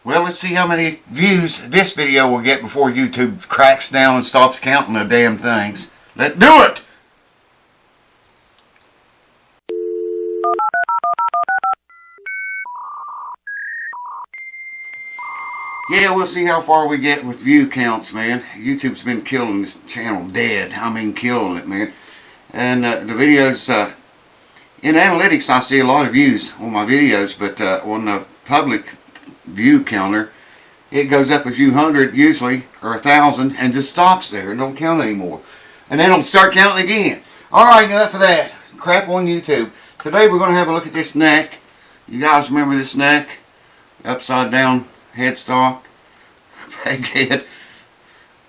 Well, let's see how many views this video will get before YouTube cracks down and stops counting the damn things. Let's do it! Yeah, we'll see how far we get with view counts, man. YouTube's been killing this channel dead. I mean, killing it, man. And the videos, in analytics, I see a lot of views on my videos, but on the public view counter, it goes up a few hundred usually, or 1,000, and just stops there and don't count anymore. And then it'll start counting again. Alright, enough of that crap on YouTube. Today we're going to have a look at this neck. You guys remember this neck? Upside down headstock, peg head.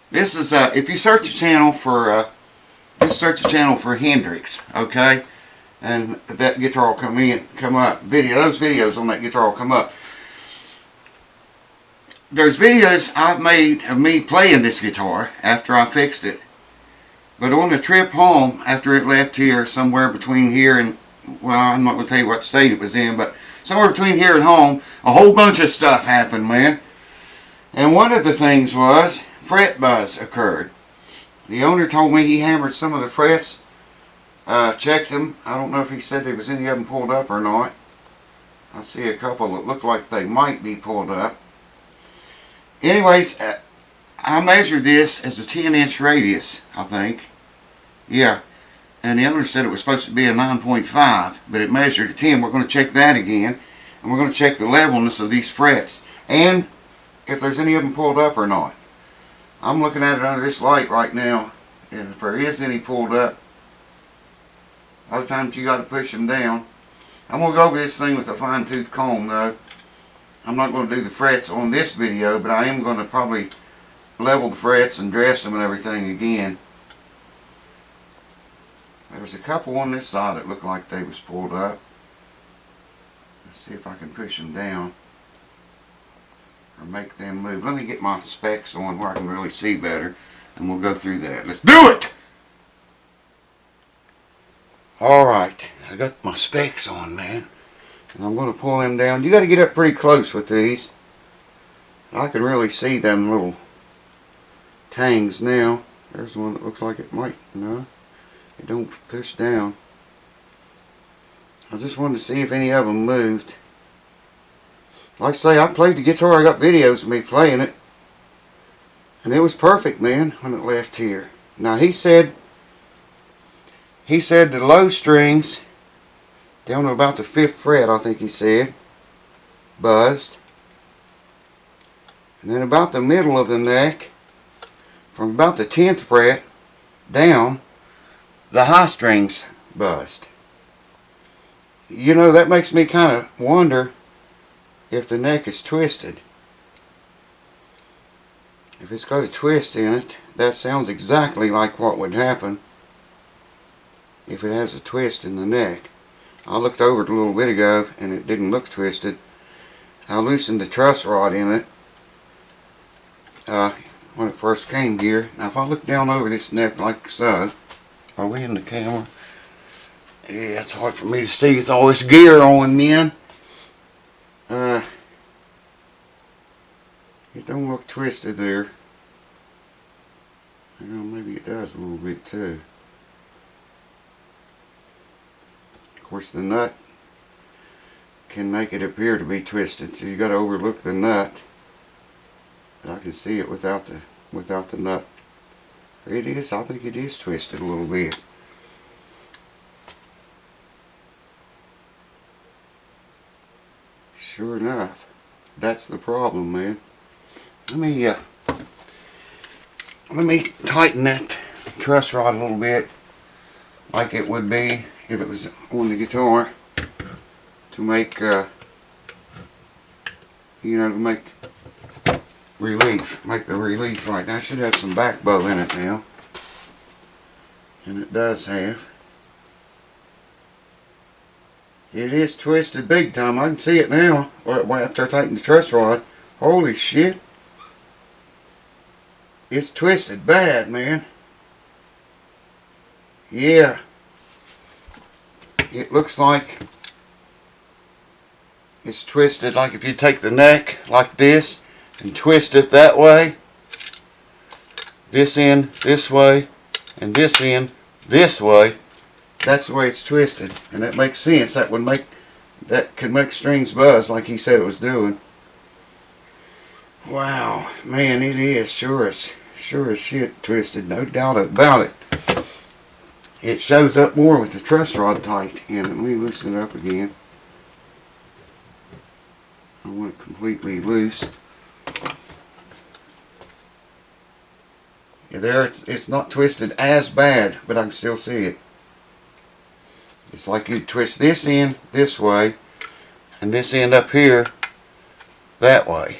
This is if you search a channel for just search a channel for Hendrix, okay, and that guitar will come up. Those videos on that guitar will come up. There's videos I've made of me playing this guitar after I fixed it, but on the trip home after it left here, somewhere between here and, well, I'm not going to tell you what state it was in, but somewhere between here and home, a whole bunch of stuff happened, man. And one of the things was fret buzz occurred. The owner told me he hammered some of the frets, checked them. I don't know if he said there was any of them pulled up or not. I see a couple that look like they might be pulled up. Anyways, I measured this as a 10-inch radius, I think. Yeah. And the owner said it was supposed to be a 9.5, but it measured a 10. We're going to check that again. And we're going to check the levelness of these frets. And if there's any of them pulled up or not. I'm looking at it under this light right now. And if there is any pulled up, a lot of times you got to push them down. I'm going to go over this thing with a fine-tooth comb, though. I'm not going to do the frets on this video, but I am going to probably level the frets and dress them and everything again. There's a couple on this side that look like they was pulled up. Let's see if I can push them down or make them move. Let me get my specs on where I can really see better, and we'll go through that. Let's do it! Alright, I got my specs on, man. And I'm going to pull them down. You got to get up pretty close with these. I can really see them little tangs now. There's one that looks like it might, no. It don't push down. I just wanted to see if any of them moved. Like I say, I played the guitar. I got videos of me playing it. And it was perfect, man, when it left here. Now he said the low strings, down to about the 5th fret, I think he said, buzzed. And then about the middle of the neck, from about the 10th fret down, the high strings buzzed. You know, that makes me kind of wonder if the neck is twisted. If it's got a twist in it, that sounds exactly like what would happen if it has a twist in the neck. I looked over it a little bit ago and it didn't look twisted. I loosened the truss rod in it when it first came here. Now if I look down over this neck like so, are we in the camera? Yeah, it's hard for me to see with all this gear on, man. It don't look twisted there. You know, maybe it does a little bit too. Of course, the nut can make it appear to be twisted, so you got to overlook the nut. But I can see it without the nut. It is. I think it is twisted a little bit. Sure enough, that's the problem, man. Let me tighten that truss rod a little bit, like it would be if it was on the guitar, to make you know, to make the relief right. Now I should have some back bow in it now, and it does have. It is twisted big time. I can see it now after I tighten the truss rod. Holy shit, it's twisted bad, man. Yeah, it looks like it's twisted like if you take the neck like this and twist it that way, this end this way, and this end this way. That's the way it's twisted, and that makes sense. That could make strings buzz like he said it was doing. Wow, man, it is sure as shit twisted, no doubt about it. It shows up more with the truss rod tight in it. Let me loosen it up again. I want it completely loose. Yeah, there, it's not twisted as bad, but I can still see it. It's like you twist this end this way, and this end up here that way.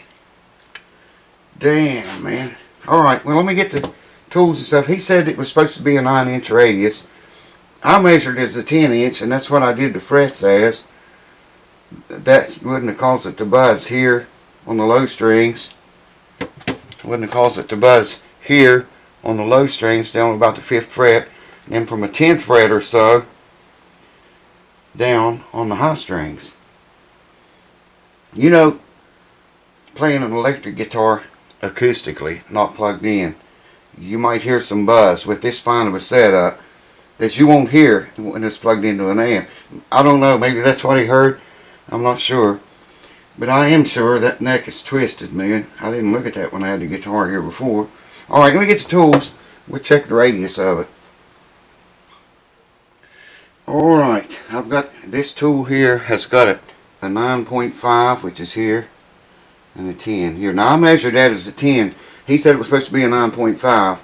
Damn, man. Alright, well, let me get the tools and stuff. He said it was supposed to be a 9-inch radius. I measured as a 10-inch, and that's what I did the frets as. That wouldn't have caused it to buzz here on the low strings. Wouldn't have caused it to buzz here on the low strings down about the 5th fret. And then from a 10th fret or so down on the high strings. You know, playing an electric guitar acoustically, not plugged in, you might hear some buzz with this fine of a setup that you won't hear when it's plugged into an amp. I don't know, maybe that's what he heard. I'm not sure. But I am sure that neck is twisted, man. I didn't look at that when I had the guitar here before. Alright, let me get the tools. We'll check the radius of it. Alright, I've got this tool here, has got a 9.5, which is here, and a 10 here. Now I measured that as a 10. He said it was supposed to be a 9.5.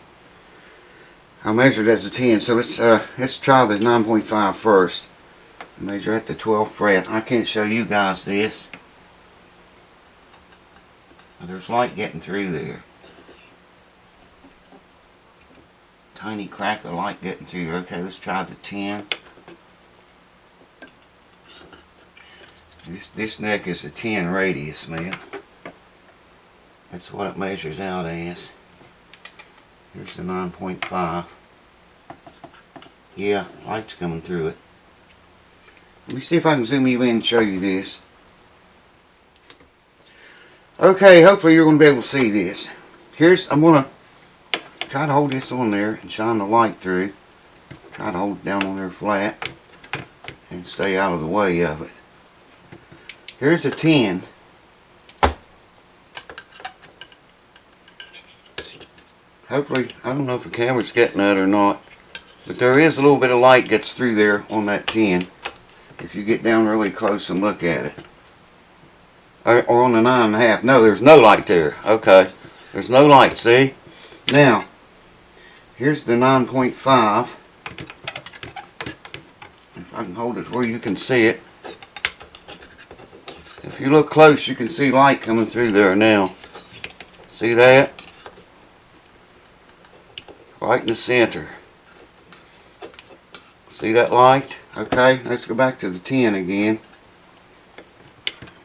I measured it as a 10, so let's try the 9.5 first. Measure at the 12th fret. I can't show you guys this. There's light getting through there. Tiny crack of light getting through. Okay, let's try the 10. This neck is a 10 radius, man. That's what it measures out as. Here's the 9.5. Yeah, light's coming through it. Let me see if I can zoom you in and show you this. Okay, hopefully you're going to be able to see this. I'm going to try to hold this on there and shine the light through. Try to hold it down on there flat and stay out of the way of it. Here's a 10. Hopefully, I don't know if the camera's getting that or not, but there is a little bit of light gets through there on that 10 if you get down really close and look at it. Or on the 9.5. No, there's no light there. Okay, there's no light, see? Now, here's the 9.5. If I can hold it where you can see it. If you look close, you can see light coming through there now. See that? Right in the center. See that light? Okay, let's go back to the 10 again.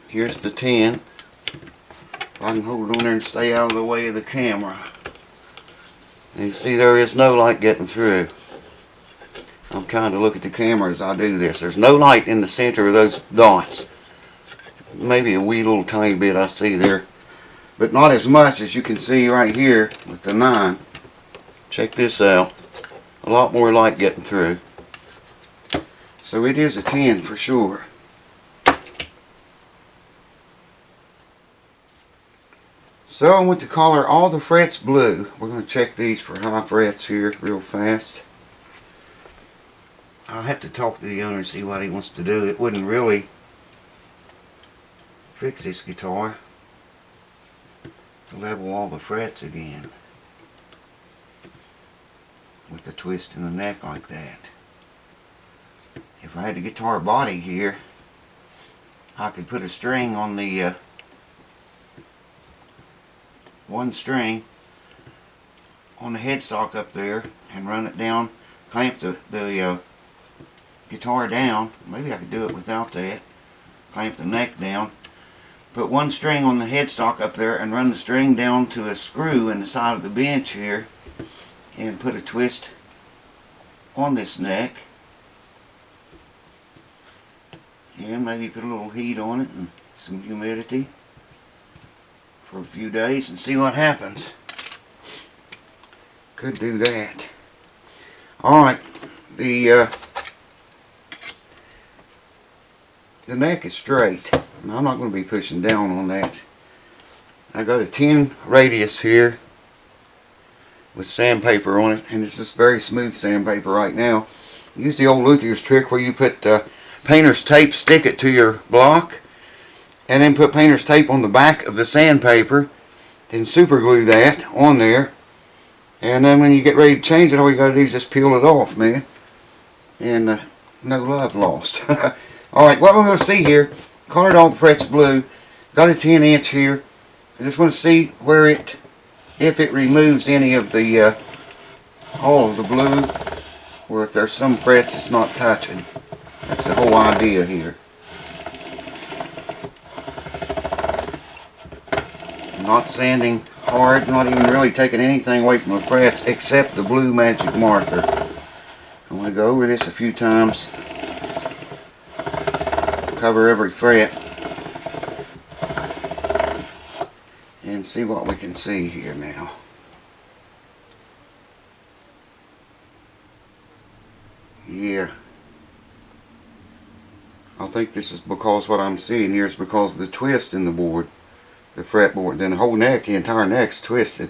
Here's the 10. If I can hold it on there and stay out of the way of the camera. And you see there is no light getting through. I'm trying to look at the camera as I do this. There's no light in the center of those dots. Maybe a wee little tiny bit I see there. But not as much as you can see right here with the 9. Check this out. A lot more light getting through. So it is a 10 for sure. So I want to color all the frets blue. We're going to check these for high frets here real fast. I'll have to talk to the owner and see what he wants to do. It wouldn't really fix this guitar to level all the frets again with the twist in the neck like that. If I had the guitar body here, I could put a string on the one string on the headstock up there and run it down, clamp the guitar down. Maybe I could do it without that. Clamp the neck down, put one string on the headstock up there and run the string down to a screw in the side of the bench here and put a twist on this neck and maybe put a little heat on it and some humidity for a few days and see what happens. Could do that. Alright, the neck is straight. I'm not going to be pushing down on that. I got a 10 radius here with sandpaper on it, and it's just very smooth sandpaper right now. Use the old Luthier's trick where you put painter's tape, stick it to your block, and then put painter's tape on the back of the sandpaper, then super glue that on there, and then when you get ready to change it, all you got to do is just peel it off, man, and no love lost. Alright, what we're going to see here, colored all the frets blue, got a 10" here. I just want to see where it, if it removes any of the, all of the blue, or if there's some frets it's not touching. That's the whole idea here. Not sanding hard, not even really taking anything away from the frets except the blue magic marker. I'm going to go over this a few times, cover every fret, and see what we can see here now. Yeah. I think this is because what I'm seeing here is because of the twist in the board, the fretboard. Then the whole neck, the entire neck's twisted.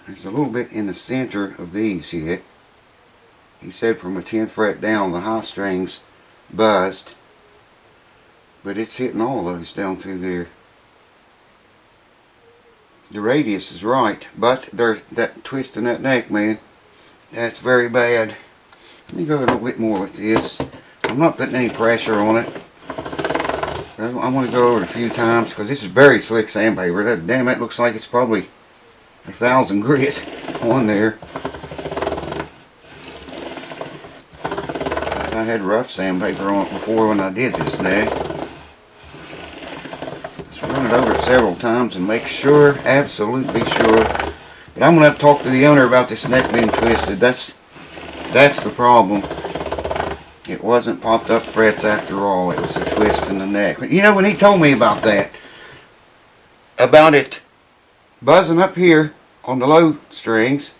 There's a little bit in the center of these yet. He said from a 10th fret down the high strings buzzed, but it's hitting all those down through there. The radius is right, but there's that twist in that neck, man. That's very bad. Let me go a little bit more with this. I'm not putting any pressure on it. I want to go over it a few times because this is very slick sandpaper. Damn, it looks like it's probably 1,000 grit on there. I had rough sandpaper on it before when I did this neck. Let's run it over it several times and make sure, absolutely sure. But I'm going to have to talk to the owner about this neck being twisted. That's the problem. It wasn't popped up frets after all. It was a twist in the neck. You know, when he told me about that, about it buzzing up here on the low strings,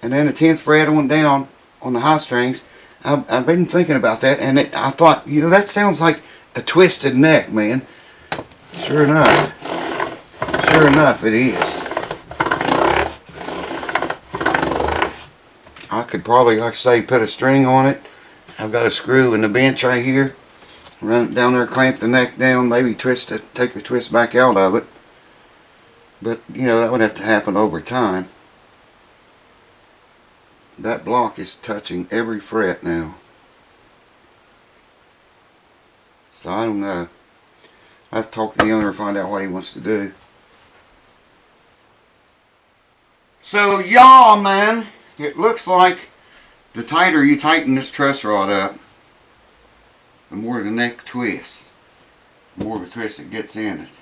and then the 10th fret on down on the high strings, I've been thinking about that, and I thought, you know, that sounds like a twisted neck, man. Sure enough it is. I could probably, like I say, put a string on it. I've got a screw in the bench right here. Run it down there, clamp the neck down, maybe twist it, take the twist back out of it. But, you know, that would have to happen over time. That block is touching every fret now. So I don't know. I have to talk to the owner and find out what he wants to do. So, y'all, man, it looks like the tighter you tighten this truss rod up, the more the neck twists. The more of a twist it gets in it.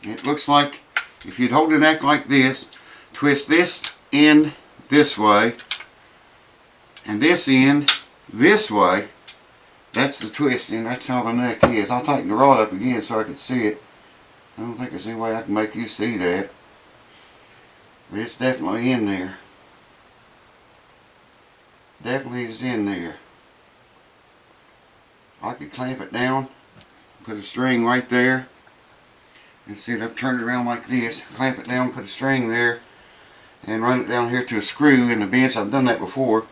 It looks like if you'd hold the neck like this, twist this end this way, and this end this way, that's the twisting. That's how the neck is. I'll tighten the rod up again so I can see it. I don't think there's any way I can make you see that. But it's definitely in there. Definitely is in there. I could clamp it down, put a string right there, and see it, I've turned it around like this, clamp it down, put a string there, and run it down here to a screw in the bench. I've done that before.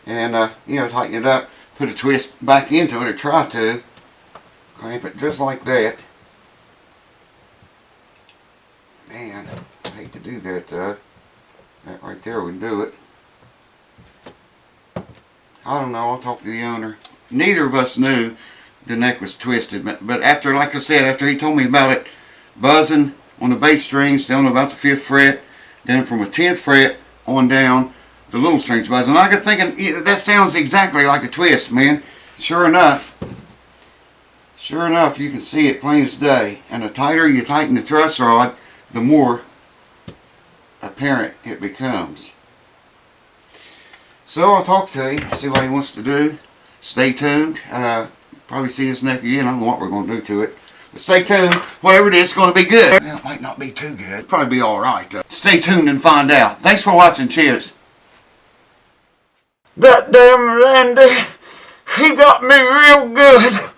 And, you know, tighten it up, put a twist back into it, or try to, clamp it just like that. Man, I hate to do that though. That right there would do it. I don't know, I'll talk to the owner. Neither of us knew the neck was twisted, but after, like I said, after he told me about it buzzing on the bass strings down about the 5th fret, then from a 10th fret on down, the little strings buzzing, I got thinking, yeah, that sounds exactly like a twist, man. Sure enough, you can see it plain as day. And the tighter you tighten the truss rod, the more apparent it becomes. So I'll talk to him, see what he wants to do. Stay tuned. Probably see this neck again. I don't know what we're going to do to it. But stay tuned. Whatever it is, it's going to be good. Well, it might not be too good. Probably be alright. Stay tuned and find out. Thanks for watching. Cheers. That damn Randy, he got me real good.